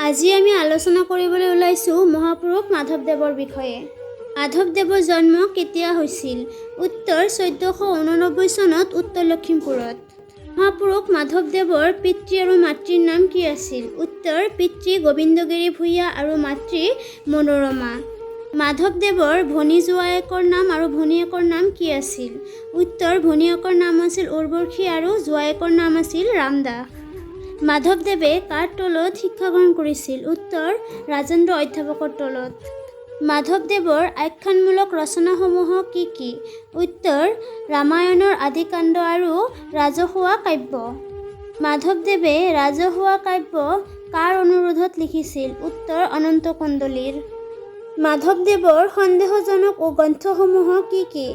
আজি আমি আলোচনা কৰিবলৈ ওলাইছোঁ মহাপুৰুষ মাধৱদেৱৰ বিষয়ে। মাধৱদেৱৰ জন্ম কেতিয়া হৈছিল? উত্তৰ 1489 চনত উত্তৰ লখিমপুৰত। মহাপুৰুষ মাধৱদেৱৰ পিতৃ আৰু মাতৃৰ নাম কি আছিল? উত্তৰ পিতৃ গোবিন্দগিৰি ভূঞা আৰু মাতৃ মনোৰমা। মাধৱদেৱৰ ভনী জোৱায়েকৰ নাম আৰু ভনীয়েকৰ নাম কি আছিল? উত্তৰ ভনীয়েকৰ নাম আছিল উৰ্বশী আৰু জোৱায়েকৰ নাম আছিল ৰামদাস। মাধৱদেৱে কাৰ তলত শিক্ষা গ্ৰহণ কৰিছিল? উত্তৰ ৰাজেন্দ্ৰ অধ্যাপকৰ তলত। মাধৱদেৱৰ আখ্যানমূলক ৰচনাসমূহ কি কি? উত্তৰ ৰামায়ণৰ আদিকাণ্ড আৰু ৰাজহুৱা কাব্য। মাধৱদেৱে ৰাজহুৱা কাব্য কাৰ অনুৰোধত লিখিছিল? উত্তৰ অনন্ত কন্দলীৰ। মাধৱদেৱৰ সন্দেহজনক গ্ৰন্থসমূহ কি কি?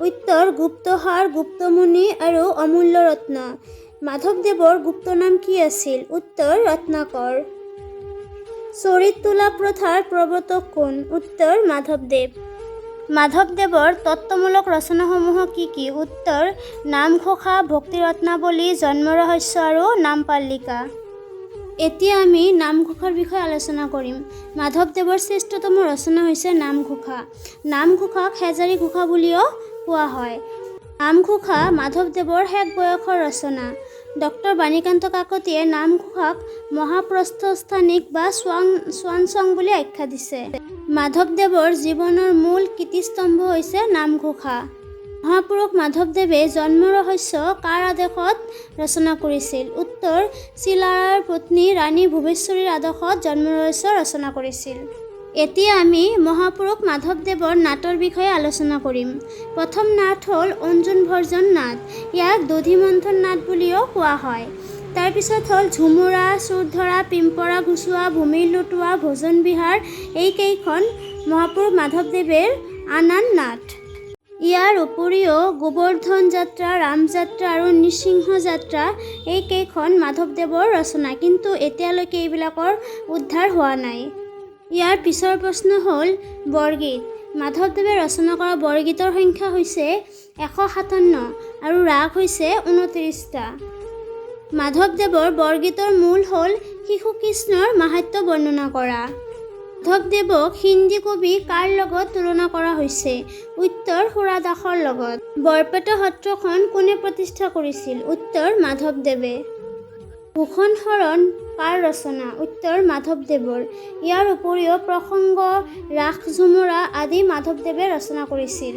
উত্তৰ গুপ্তহাৰ, গুপ্তমণি আৰু অমূল্য ৰত্ন। মাধৱদেৱৰ গুপ্ত নাম কি আছিল? উত্তৰ ৰত্নাকৰ। চৰিত তোলা প্ৰথাৰ প্ৰৱৰ্তক কোন? উত্তৰ মাধৱদেৱ। মাধৱদেৱৰ তত্ত্বমূলক ৰচনাসমূহ কি কি? উত্তৰ নামঘোষা, ভক্তি ৰত্নাৱলী, জন্ম ৰহস্য আৰু নামপাল্লিকা। এতিয়া আমি নামঘোষাৰ বিষয়ে আলোচনা কৰিম। মাধৱদেৱৰ শ্ৰেষ্ঠতম ৰচনা হৈছে নামঘোষা। নামঘোষাক হেজাৰী ঘোষা বুলিও কোৱা হয়। নামঘোষা মাধৱদেৱৰ শেষ বয়সৰ ৰচনা। ডক্টৰ বাণীকান্ত কাকতিয়ে নামঘোষাক মহাপ্ৰস্থস্থানিক বা স্বান চং বুলি আখ্যা দিছে। মাধৱদেৱৰ জীৱনৰ মূল কীৰ্তিস্তম্ভ হৈছে নামঘোষা। মহাপুৰুষ মাধৱদেৱে জন্ম ৰহস্য কাৰ আদেশত ৰচনা কৰিছিল? উত্তৰ চিলাৰায়ৰ পত্নী ৰাণী ভুৱেশ্বৰীৰ আদেশত জন্ম ৰহস্য ৰচনা কৰিছিল। এতিয়া আমি মহাপুৰুষ মাধৱদেৱৰ নাটৰ বিষয়ে আলোচনা কৰিম। প্ৰথম নাট হ'ল অৰ্জুন ভজন নাট। ইয়াক দধিমন্থন নাট বুলিও কোৱা হয়। তাৰপিছত হ'ল ঝুমুৰা, চোৰধৰা, পিম্পৰা গুচোৱা, ভূমি লুটোৱা, ভোজন বিহাৰ এইকেইখন মহাপুৰুষ মাধৱদেৱৰ আন নাট। ইয়াৰ উপৰিও গোবৰ্ধন যাত্ৰা, ৰামযাত্ৰা আৰু নৃসিংহ যাত্ৰা এইকেইখন মাধৱদেৱৰ ৰচনা, কিন্তু এতিয়ালৈকে এইবিলাকৰ উদ্ধাৰ হোৱা নাই। ইয়াৰ পিছৰ প্ৰশ্ন হ'ল বৰগীত। মাধৱদেৱে ৰচনা কৰা বৰগীতৰ সংখ্যা হৈছে 157 আৰু ৰাগ হৈছে 29টা। মাধৱদেৱৰ বৰগীতৰ মূল হ'ল শিশু কৃষ্ণৰ মাহাত্ম্য বৰ্ণনা কৰা। মাধৱদেৱক হিন্দী কবি কাৰ লগত তুলনা কৰা হৈছে? উত্তৰ সুৰা দাসৰ লগত। বৰপেটা সত্ৰখন কোনে প্ৰতিষ্ঠা কৰিছিল? উত্তৰ মাধৱদেৱে। ভূষণ শৰণ কাৰ ৰচনা? উত্তৰ মাধৱদেৱৰ। ইয়াৰ উপৰিও প্ৰসংগ, ৰাস ঝুমুৰা আদি মাধৱদেৱে ৰচনা কৰিছিল।